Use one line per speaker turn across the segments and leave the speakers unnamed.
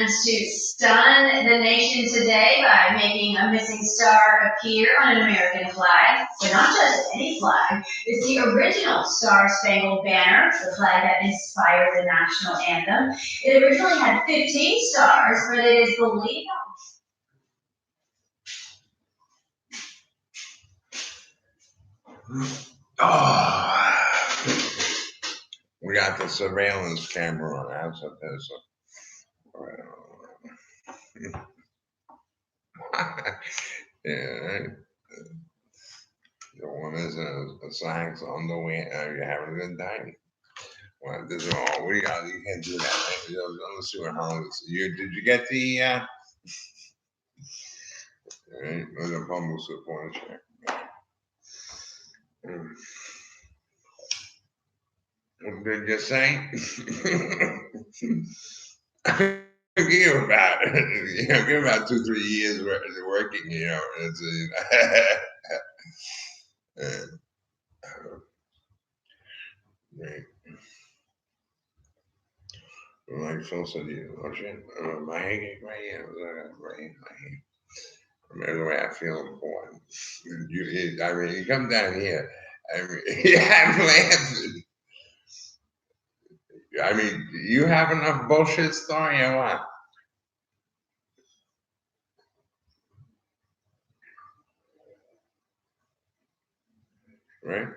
To stun the nation today by making a missing star appear on an American flag, but not just any flag. It's the original Star Spangled Banner, the flag that inspired the national anthem. It originally had 15 stars, but it is believed.
Oh, we got the surveillance camera on. That's a piss. Yeah, the one is a signs on the way. You're having a good time. Well, this is all we got. You can't do that. Right? Let's see what Hollywood. Did you get the? Right, the humble support check. What did you say? Give about give about 2-3 years working. It's right. Like Phil said, oh shit, my head ache right here, right in my head. Remember the way I feel important. You come down here. I mean, yeah, I'm laughing. I mean, you have enough bullshit story or what? Right?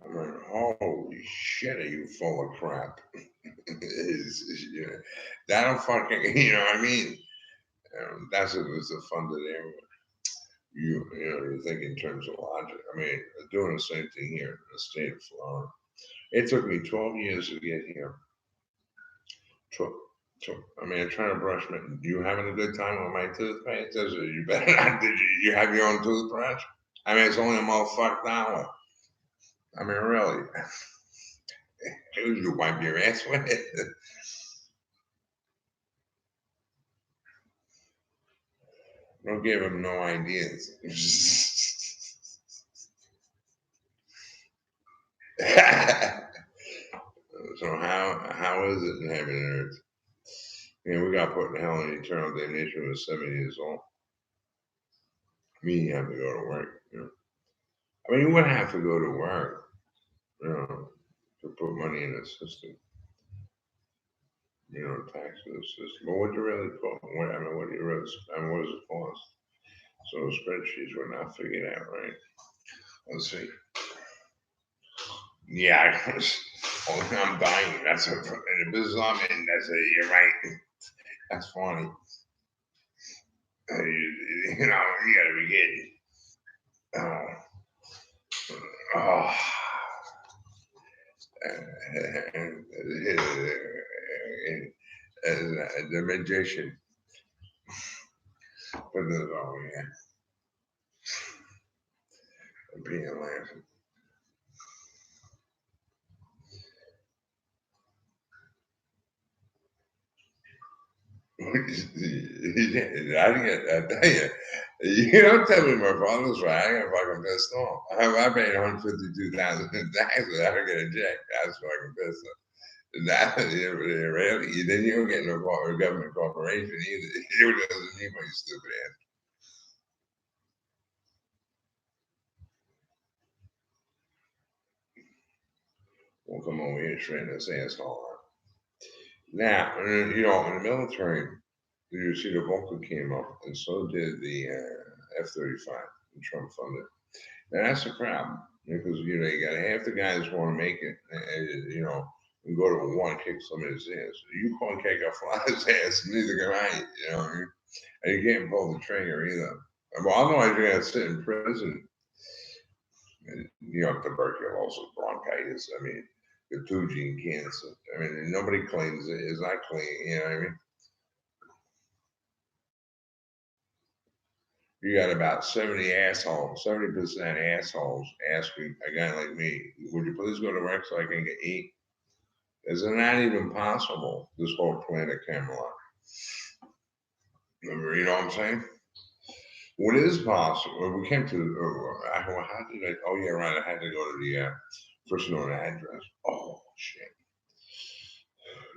I'm like, holy shit, are you full of crap? That'll fucking, you know what I mean? That's it's a funded area. You think in terms of logic. I mean, doing the same thing here in the state of Florida. It took me 12 years to get here. I mean, I'm trying to brush my. You having a good time with my toothpaste? You better not. Did you have your own toothbrush? I mean, it's only a motherfucking dollar. I mean, really. You wipe your ass with it. Don't give him no ideas. So how is it in heaven and earth? We got put in hell in eternal damnation when 70 years old. Me having to go to work. I mean, you wouldn't have to go to work, to put money in the system. Tax in the system. But what do you really cost? What do you really? What does it cost? So spreadsheets were not figured out, right? Let's see. Yeah, I'm dying. That's a business I'm in. You're right. That's funny. You gotta be kidding. Oh. The magician. Put this on, yeah. I'm being laughing. I tell you, you don't tell me my father's right. I got fucking pissed off. I paid $152,000 in taxes. I don't get a check. That's fucking pissed off. That really, then you don't get no government corporation either. It doesn't mean my stupid ass. Won't come over here straighten his asshole out. Now, in the military, you see the Volker came up, and so did the F-35, Trump funded. And that's the problem, because you got half the guys want to make it, and go to war and kick somebody's ass. You can't kick a fly's ass, neither can I. You know what I mean? And you can't pull the trigger either. Well, otherwise you're gonna sit in prison. And, tuberculosis, bronchitis. I mean, the two-gene cancer. I mean, nobody claims it is not clean. You know what I mean? You got about 70% assholes asking a guy like me, would you please go to work so I can get eat? Is it not even possible, this whole planet Camelot? You know what I'm saying? What is possible? We came to, how did I, oh yeah, right, I had to go to the first known address. Oh, shit.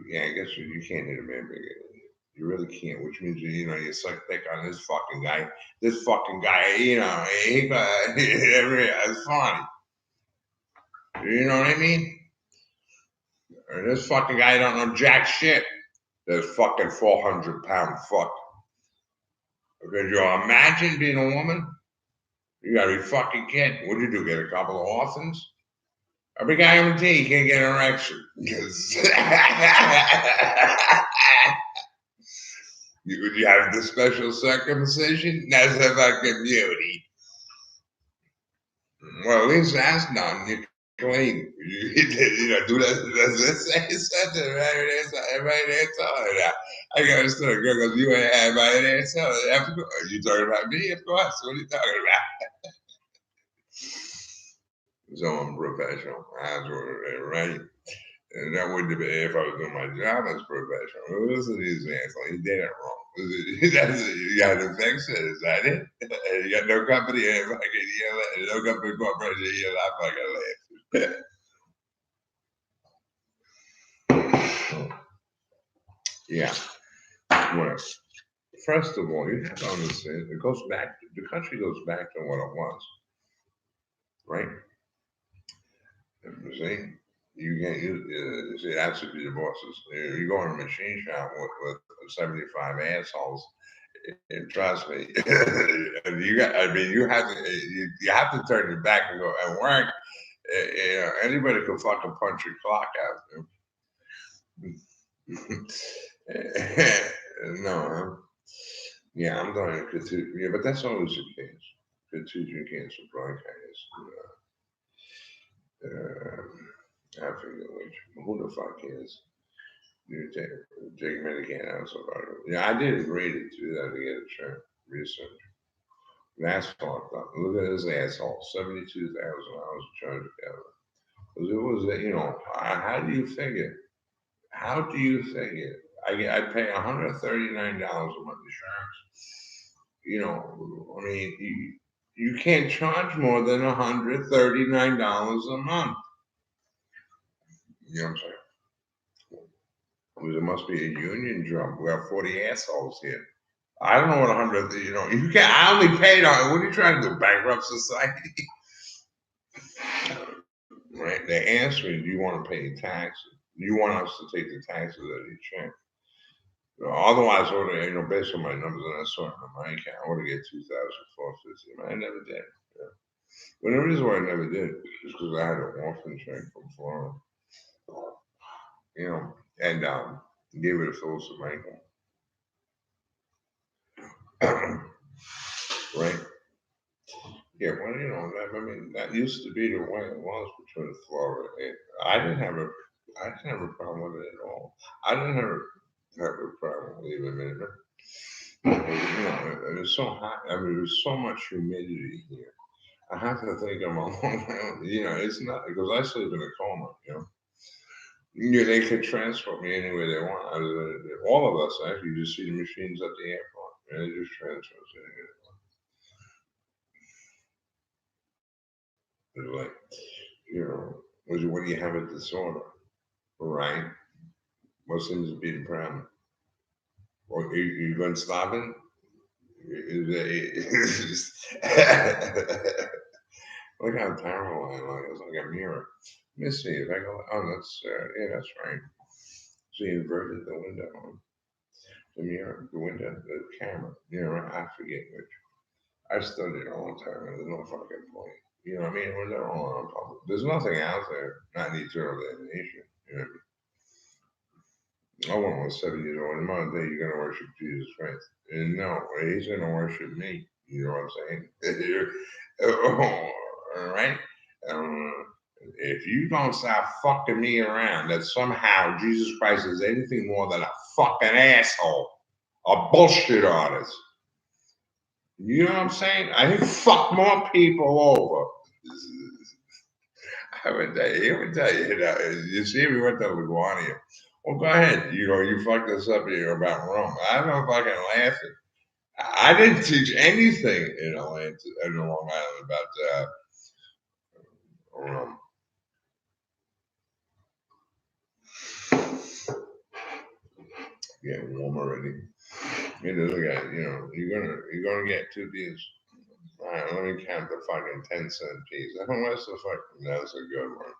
Yeah, I guess you can't hit a man big. You really can't, which means you suck thick on this fucking guy. This fucking guy, he got it's funny. You know what I mean? And this fucking guy don't know jack shit. This fucking 400-pound fuck. Could you imagine being a woman? You gotta be fucking kidding. What'd you do? Get a couple of orphans? Every guarantee you can't get an erection. Because you have the special circumcision? That's a fucking beauty. Well, at least that's done. You're clean. Do that. That's something right there. Right there. I got a story. Girl goes, you ain't everybody there. So, are you talking about me? Of course. What are you talking about? So I'm professional. That's right. And that wouldn't be if I was doing my job as professional. Listen to these assholes. He did it wrong. You got to fix it. Is that it? You got no company. No company corporation. You're not fucking laugh. Yeah. Well, first of all, you have to understand. It goes back. The country goes back to what it was, right? You see. You can't use see that should be the bosses. You go in a machine shop with 75 assholes, and trust me, you have to turn your back and go and work. Anybody can fucking punch your clock out. No, yeah, I'm going to yeah, but that's always the case. Contusion cancer bronchitis. I forget who the fuck is. You take Medicaid out somebody. Yeah, I did agree to do that to get a check research. That's fucked up. Look at this asshole. $72,000 charged together. Because it was, how do you figure? How do you figure? I pay $139 a month insurance. I mean, you can't charge more than $139 a month. You know what I'm saying? There must be a union job. We have 40 assholes here. I don't know what 100. You can't. I only paid on. What are you trying to do? Bankrupt society? Right? They asked me, "Do you want to pay taxes? Do you want us to take the taxes out of your check?" Otherwise, based on my numbers and I saw it in my account, I would have get $2,450. I never did. Yeah. But the reason why I never did is because I had an orphan check from Florida. And gave it to Phyllis and Michael. Right? Yeah, well, that used to be the way it was between Florida and I didn't have a problem with it at all. I didn't have a problem with even it was so hot. I mean, there's so much humidity here. I have to think I'm alone. It's not because I sleep in a coma. They could transport me anywhere they want. All of us actually just see the machines at the airport, and they just transfer us anywhere. It's like, when you have a disorder, right? What seems to be the problem? Or you going starving? Look how terrible I look. It's like a mirror. Let me see if I go. Oh, that's right. So you inverted the window, the mirror, the window, the camera. I forget which. I studied a long time. There's no fucking point. You know what I mean? When they're all on public, there's nothing out there, not in eternal damnation. You know what I mean? I was 7 years old. In modern day, you're gonna worship Jesus Christ, and no, he's gonna worship me. You know what I'm saying? All right. If you don't stop fucking me around, that somehow Jesus Christ is anything more than a fucking asshole, a bullshit artist. You know what I'm saying? I fuck more people over. I would tell you, you see, we went to LaGuardia. Well, go ahead. You fucked us up here about Rome. I'm not fucking laughing. I didn't teach anything in Long Island about Rome. getting warm already. It is again, you're gonna get 2 piece. All right, let me count the fucking 10-cent piece. What's the fucking? That's a good one.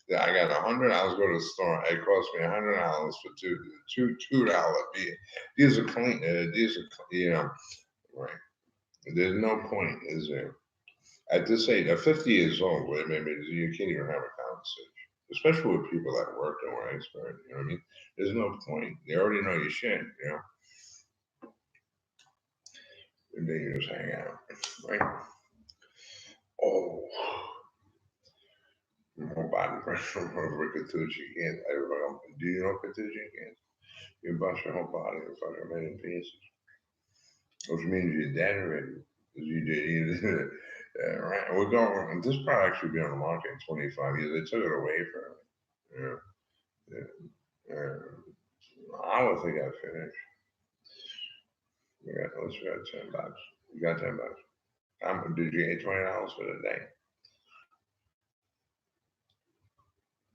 Yeah, I got $100. Go to the store. It cost me $100 for $2 beer. These are clean. These are right. There's no point, is there? At this age, at 50 years old, where maybe you can't even have a conversation, especially with people that work and were expert. You know what I mean? There's no point. They already know your shit. And then you just hang out, right? Oh, my body pressure over Katuchi can't. Do you know Katuchi can't? You bust your whole body and fucking made in pieces, which means you're dead already. Because you did. Right. We're going. This product should be on the market in 25 years. They took it away from me. I don't think I finished. We got $10. You got $10. Did you get $20 for the day?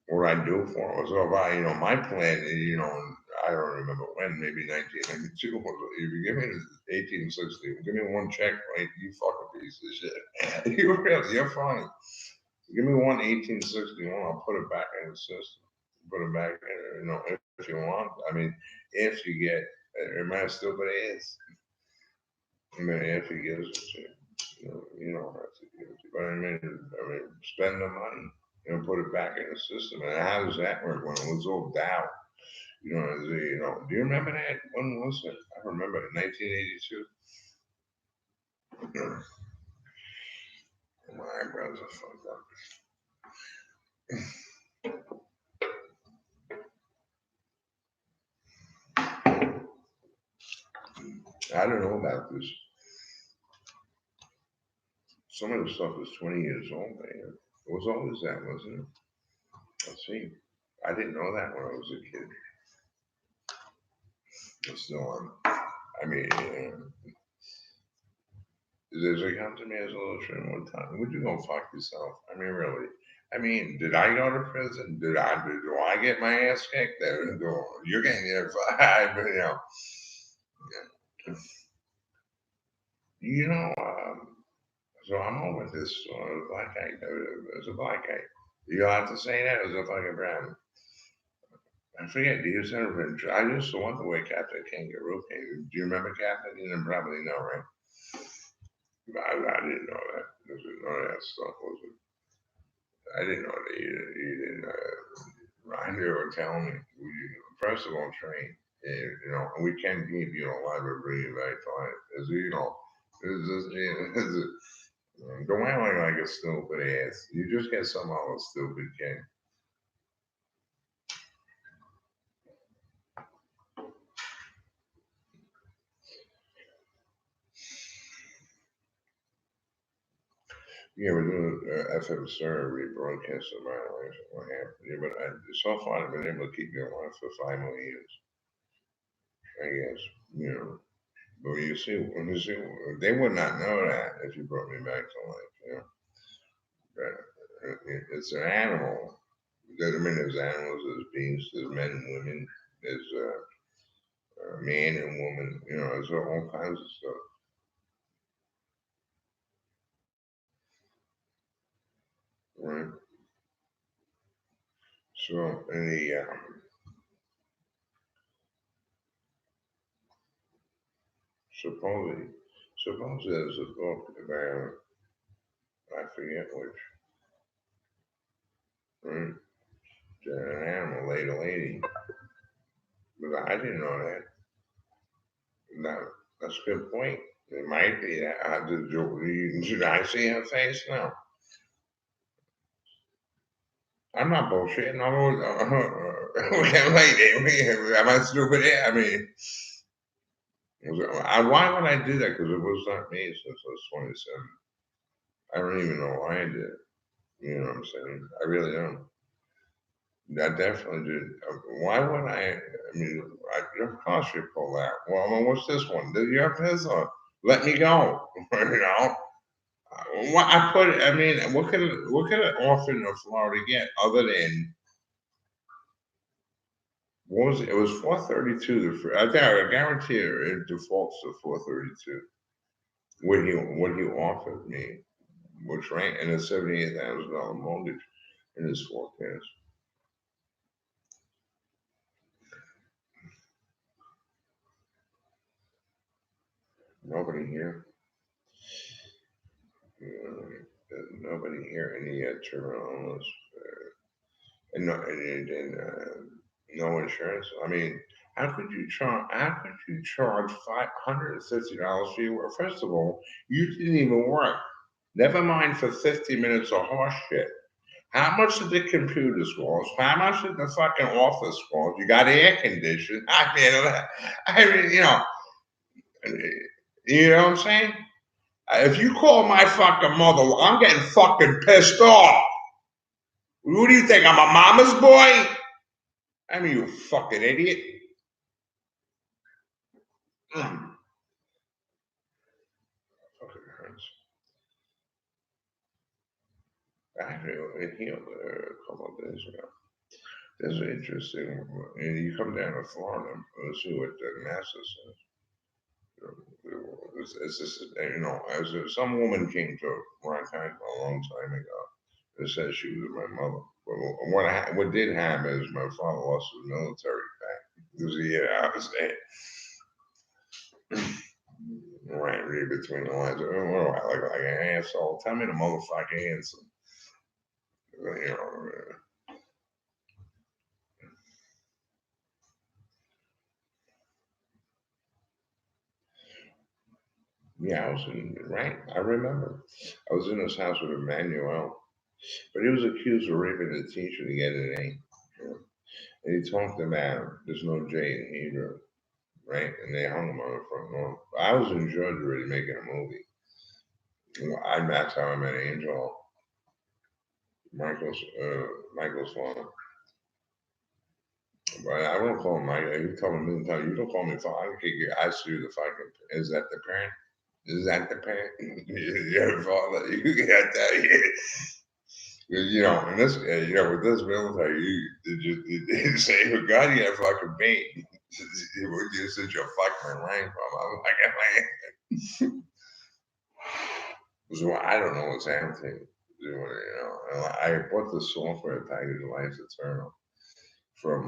What I do for it was, my plan, I don't remember when, maybe 1992. If you give me 1860, give me one check, right? You fucking piece of shit. You're funny. Give me one 1861. I'll put it back in the system. Put it back in, if you want. I mean, if you get, it might still, but it is. I mean, if he gives it to you, you don't have to give it to you. But spend the money put it back in the system. And how does that work when it was all down? Do you remember that? When was it? I remember it, 1982. My eyebrows are fucked up. I don't know about this. Some of the stuff is 20 years old, man. It was always that, wasn't it? Let's see. I didn't know that when I was a kid. It's still there's a come to me as a little shit one time. Would you go fuck yourself? I mean, really. Did I go to prison? Do I get my ass kicked? You're getting your five, so I'm over this black guy. There's a black guy. You have to say that as a fucking brown. I forget. Do you remember? I used to want to wear Captain Kangaroo. Do you remember Captain? You didn't probably know, right? I didn't know that. None of that stuff was it. I didn't know that you didn't. Ryan, they were telling me, first of all, train. And we can keep you alive or bring you back to life. As don't act like a stupid ass. You just get some other stupid kid. Yeah, we're doing FM Sir rebroadcast of my life. What happened? Yeah, but so far I've been able to keep you alive for 5 more years. I guess, But you see, they would not know that if you brought me back to life, But it's an animal. There's animals, there's beings, there's men and women, there's man and woman, there's all kinds of stuff. Right? So, suppose there's a book about, I forget which, right? An animal ate a lady. But I didn't know that. No, that's a good point. It might be that. Did I see her face? No. I'm not bullshitting. Am I stupid? Why would I do that? Because it was not me since I was 27. I don't even know why I did it. You know what I'm saying? I really don't. I definitely did. Why would I? Of course you pull out. Well, what's this one? Did you have this one? Let me go. What I put. What could an orphan of Florida get other than What was it? It was 432. I think I guarantee it defaults to 432. What he offered me, which rank and a $78,000 mortgage in his forecast. Nobody here. Nobody here. Any terminal illness and no insurance. I mean, how could you charge? How could you charge $550 for your work? First of all, you didn't even work. Never mind for 50 minutes of horse shit. How much did the computers cost? How much did the fucking office cost? You got air conditioning. You know what I'm saying? If you call my fucking mother, I'm getting fucking pissed off. Who do you think? I'm a mama's boy? I mean, you fucking idiot. Fucking hurts. Actually, it healed a couple of days ago. This is interesting. And you come down to Florida, let's see what the NASA says. It's just, as some woman came to Montana a long time ago and said she was my mother. But what did happen is my father lost his military back. It was a year I was there. Right, read between the lines. Like an asshole. Tell me the motherfucking answer. You know. Yeah, I was in, right. I remember. I was in his house with Emmanuel, but he was accused of raping a teacher to get an A. You know? And he talked about there's no J in Hebrew, right? And they hung him on the front lawn. I was in Georgia already making a movie. That's how I met Angel, Michael's father. But I won't call him Mike. You tell him a million times, you don't call me father. I don't kick your ass through the fucking. Is that the parent? Is that the parent? Your father. You got that. You know, and this, with this military, you say, "For God, you got fucking bait." Where you sit your fucking rank from? I'm like, so I don't know what's happening. And I bought the software package, Life Eternal, from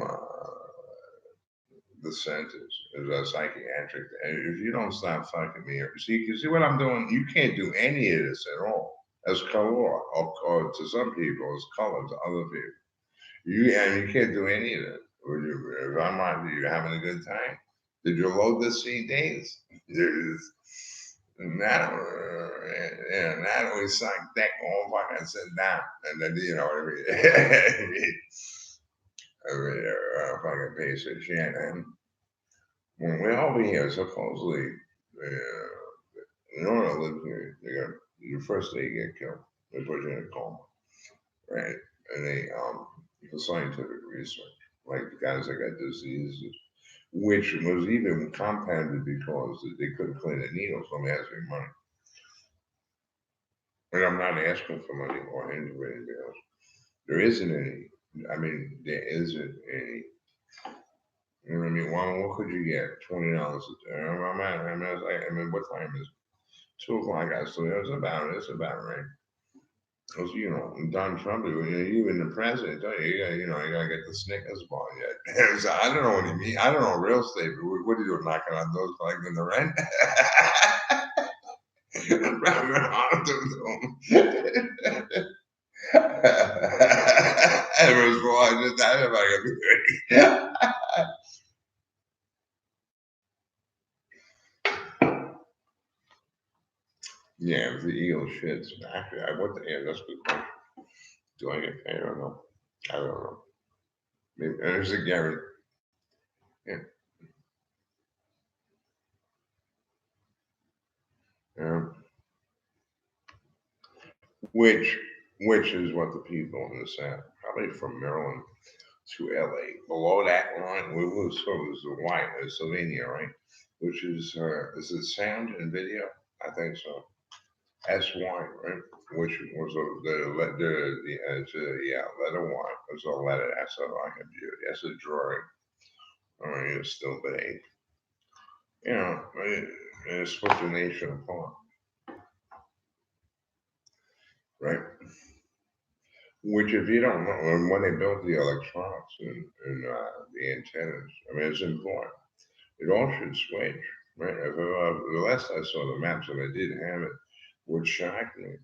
the centers as a psychiatric. And if you don't stop fucking me up, you see what I'm doing? You can't do any of this at all. As color, or to some people, as color to other people. You can't do any of that. If I'm on, you having a good time? Did you load the CDs? There's now, now we suck dick all fucking sit down, and then you know what I mean. Fucking piece of shit. And when we're over here, supposedly, in order to live here, you got your first day you get killed. They put you in a coma, right? And they for scientific research, like the guys that got diseases, which was even compounded because they couldn't clean the needle, so I'm asking money. And I'm not asking for money or anything else. There isn't any. I mean, there isn't any. You know what I mean? Well, what could you get? $20 a day. I mean, what time is it? 2 o'clock. I still, it's about right. Because, Don Trump, even the president, you gotta get the Snickers bar yet. So I don't know what he mean. I don't know real estate, but what are you doing, knocking on those collecting the rent? Everyone's going, just everybody. Yeah, if the eel shits. Actually, that's a good question. Do I get paid or no? I don't know. Maybe there's a guarantee. Yeah. Um, which which is what the people in the South, probably from Maryland to LA. Below that line, we was the white, Slovenia, right? Which is it sound and video? I think so. SY, right? Which was the letter Y. It's a letter. That's all I can do. That's a drawing. California still big. You know, it split the nation apart, right? Which, if you don't know, and when they built the electronics and the antennas, I mean, it's important. It all should switch, right? The last I saw the maps, and I did have it, what shocked me,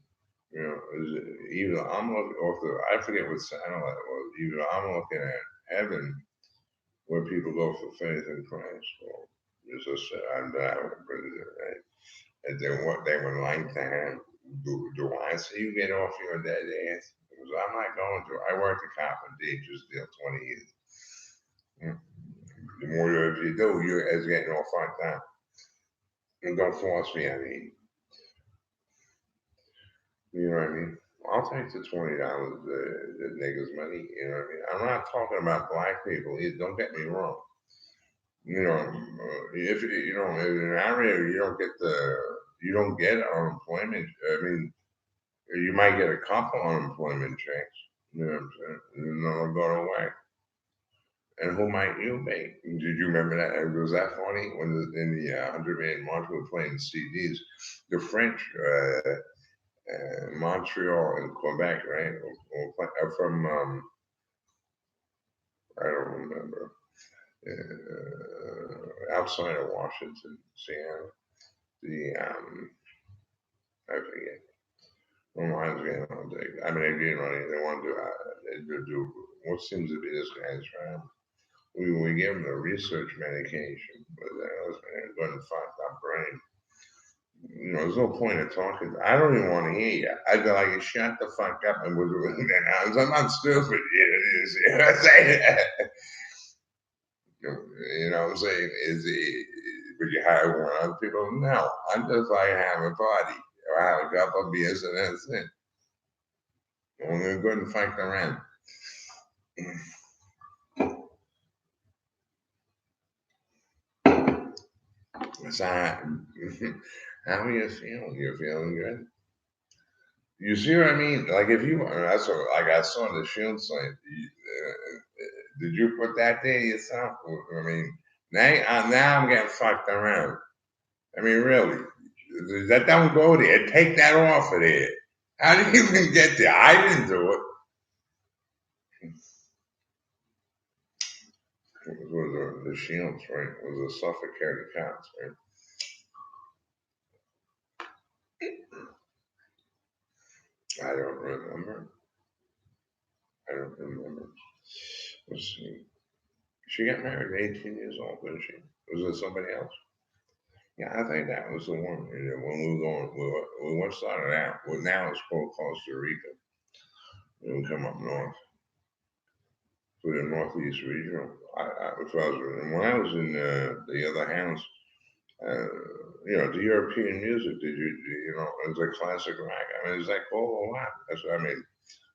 you know, is either I'm looking off I forget what satellite it was, either I'm looking at heaven where people go for faith in Christ, or as I said, I'm that, right? And then what they would like to have, do I see you get off your dead ass? Because I'm not going to. I worked at carpentry just 20 years. The more if you do, you're as getting all fucked up. And don't force me, I mean. You know what I mean? I'll take the $20, the niggas' money. You know what I mean? I'm not talking about black people. Don't get me wrong. You know, if you know in an area you don't get unemployment. I mean, you might get a couple unemployment checks. You know what I'm saying? And then they'll go away. And who might you be? Did you remember that? Was that funny when in the 100 Man March we were playing CDs? The French, Montreal and Quebec, right? From I don't remember. Outside of Washington, Seattle. The I forget. My mind's getting all day. I mean, they want to do what seems to be this guy's problem. We gave him the research medication, but that was going to fuck up brain. You know, there's no point in talking. I don't even want to hear you. I'd be like, shut the fuck up and we're doing that. I'm not stupid. You know what I'm saying? You know what I'm saying? Would you hire one other people? No. I'm just like having a party or have a couple of beers and that's it. And we're going to fuck around. So, how are you feeling? You feeling good? You see what I mean? Like if you, that's what, like I saw the shield sign. Did you put that there yourself? I mean, now I'm getting fucked around. I mean, really, that don't go there. Take that off of there. How did you even get there? I didn't do it. It was the shields, right? It was the Suffolk County cops, right? I don't remember. I don't remember. Let's see. She got married at 18 years old, didn't she? Was it somebody else? Yeah, I think that was the one. You know, when we were going, we once started out. Well, now it's called Costa Rica. We come up north for the Northeast regional. When I was in the other house, uh, you know, the European music. You know, it's like classic rock. I mean, it's like all a lot. That's what I mean.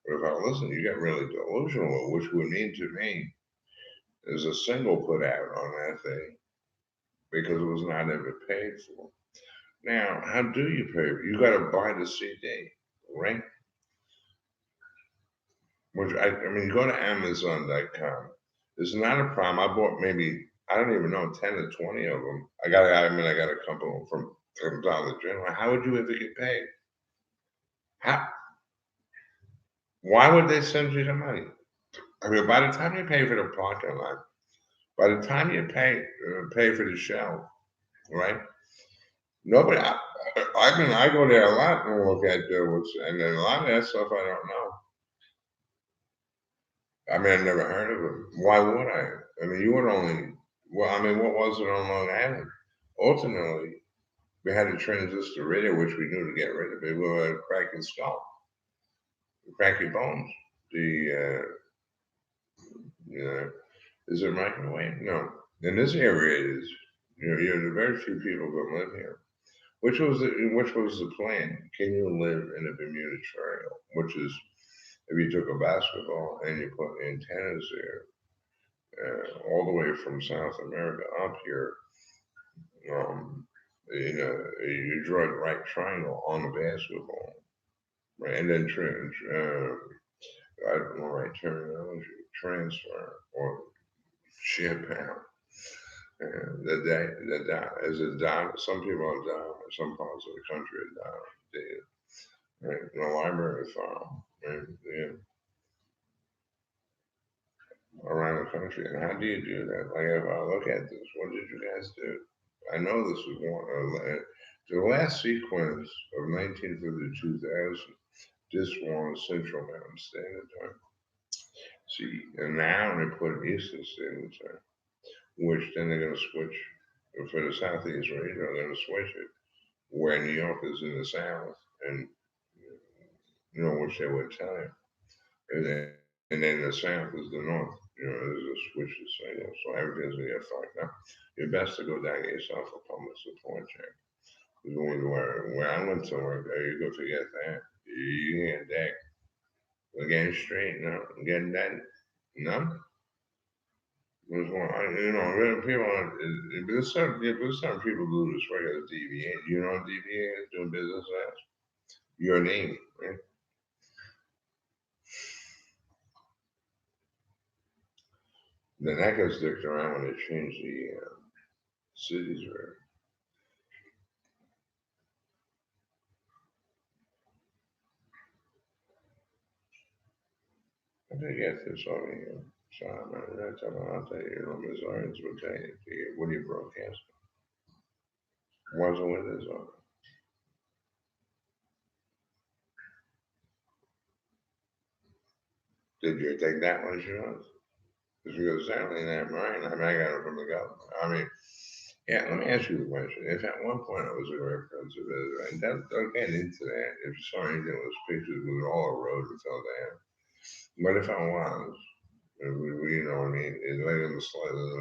But if I listen, you get really delusional, which would mean to me there's a single put out on that thing because it was not ever paid for. Now, how do you pay? You got to buy the CD, right? Which I mean, you go to Amazon.com. It's not a problem. I bought maybe I don't even know 10 or 20 of them. I got a couple from Dollar General. How would you ever get paid? How? Why would they send you the money? I mean, by the time you pay for the parking lot, by the time you pay for the show, right? Nobody. I mean, I go there a lot and look at and then a lot of that stuff I don't know. I mean, I've never heard of it. Why would I? I mean, you would only. Well, I mean, what was it on Long Island? Ultimately, we had a transistor radio, which we knew to get rid of it. We were cracking skull, cracking bones. You know, is it microwave? No. In this area, it is. There are very few people that live here. Which was the plan? Can you live in a Bermuda Triangle? Which is, if you took a basketball and you put antennas there, all the way from South America up here, you know, you draw the right triangle on the basketball, right? And then I don't know right terminology, transfer or ship out. And is it down? Some people are down. Some parts of the country are down. Right? The library file, right? Yeah, around the country. And how do you do that? Like, if I look at this, what did you guys do? I know this was one. The last sequence of 1950 2000. This one is Central Mountain Standard Time. See, and now they put Eastern Standard Time, which then they're going to switch for the Southeast radio. They're going to switch it where New York is in the South, and which they would tell you, and then the South is the North. There's a switch to say that, so everything's going to get fucked up. You're best to go down to yourself for public support check. Where I went to work, you go forget that. You can't deck. We're getting straight, no, getting that, no. There's one, people, there's some people do this work as DBA. You know what DBA is, doing business as? Your name, right? Then that gets sticked around when they change the cities, right? I think get this over here. So I'll tell you, Missourians will tell you, what do you broadcast? What's the windows on? Did you take that one, Sean? Because you go certainly that mine. I mean, I got it from the government. I mean, yeah, let me ask you a question. If at one point I was a reference of it, and don't get into that. If you saw anything that was pictures with all the road and fell down. But if I was, you know what I mean? It's like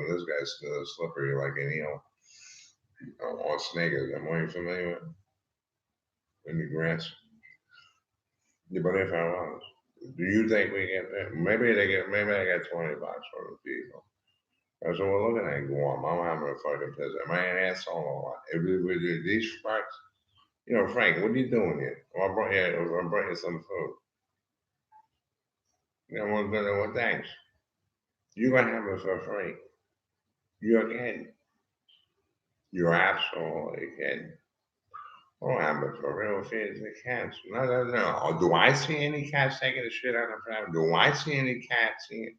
this guy's still slippery like an eel or snake. Am I familiar with? In the grass. Yeah, but if I was, do you think we get that? Maybe I get $20 for the people. I said, well, look at that Guam. I'm having a fucking piss. Am I an asshole or what? If we do these fucks, Frank, what are you doing here? Well, I brought you some food. Well, thanks. You're going to have it for free. You're kidding. You're absolutely kidding. Oh, I'm a for real feeds the cats. No. Oh, do I see any cats taking a shit on the ground? Do I see any cats here?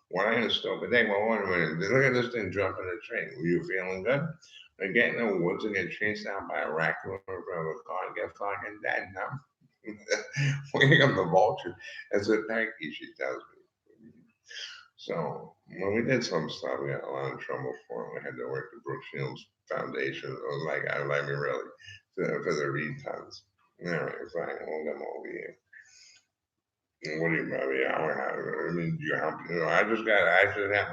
What I understood, but they well, wait a minute. Look at this thing jumping the train. Were you feeling good? They get in the woods and get chased down by a raccoon or a car and get fucking dead. No. Waking up the vulture as a turkey, she tells me. So when we did some stuff, we got a lot of trouble for it. We had to work the Brooke Shields Foundation. It was like, I like me really, for the refunds. All right, fine, we'll come over here. And what do you, maybe I mean, do you help? I just have my,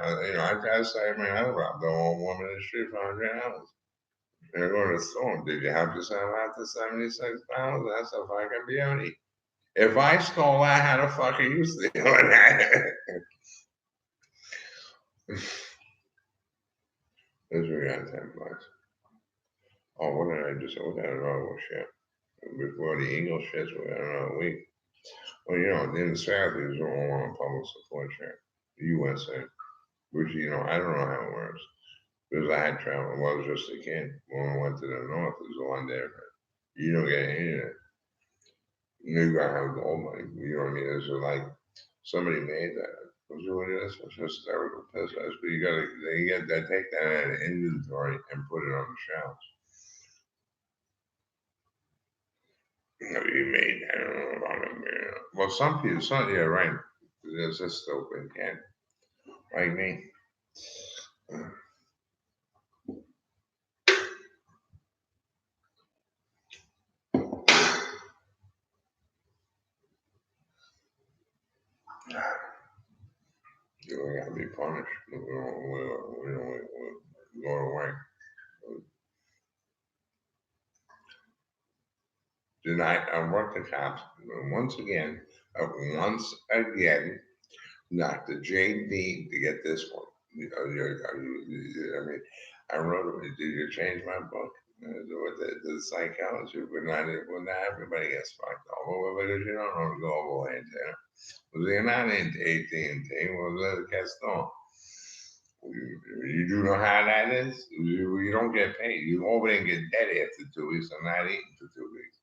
I gotta save my other rob the old woman in the street for $100. And I go to the store. Did you help yourself out to $76? That's a fucking beauty. If I stole that, how the fuck are you stealing that? This we got $10. Oh, what did I just say? We got another shit. Before the Eagle shits, we got another week. Well, in the Southeast, we're all on public support check. The USA, which, I don't know how it works. Because I had traveled, well, I was just a kid. When we went to the North, it was one day. You don't get any of it. You gotta have gold money. You know what I mean? It's like somebody made that. What's doing this? It's hysterical piss. But they take that out of inventory and put it on the shelves. You made that. I don't know about it. Well, some people, yeah, right. There's a stupid kid like me. You gotta be punished. We go away. Tonight, I worked the cops once again, not the JD to get this one. I mean, I wrote it. Did you change my book? The psychology would not everybody gets fucked over because you don't know the global antenna. Was you're not into AT&T, was Gaston. You do know how that is? You don't get paid. You over there and get dead after 2 weeks and not eating for 2 weeks.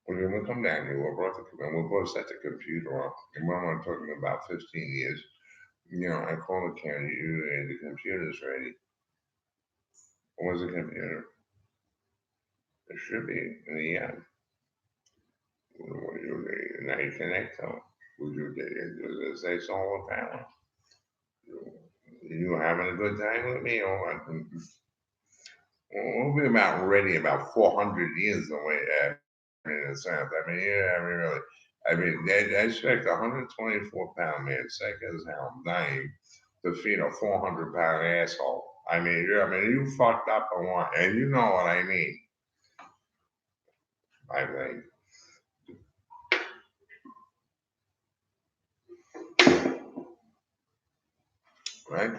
When we come down here, we'll both set the computer up. And when I'm talking about 15 years, I call the county, the computer's ready. Where's the computer? It should be in the end. Now you connect to it. Does it say solar panel? You having a good time with me? Or what? We'll be about ready about 400 years away. In a sense, really. I expect a 124-pound man, sick as hell, dying to feed a 400-pound asshole. You fucked up and what, and you know what I mean. I think. Right?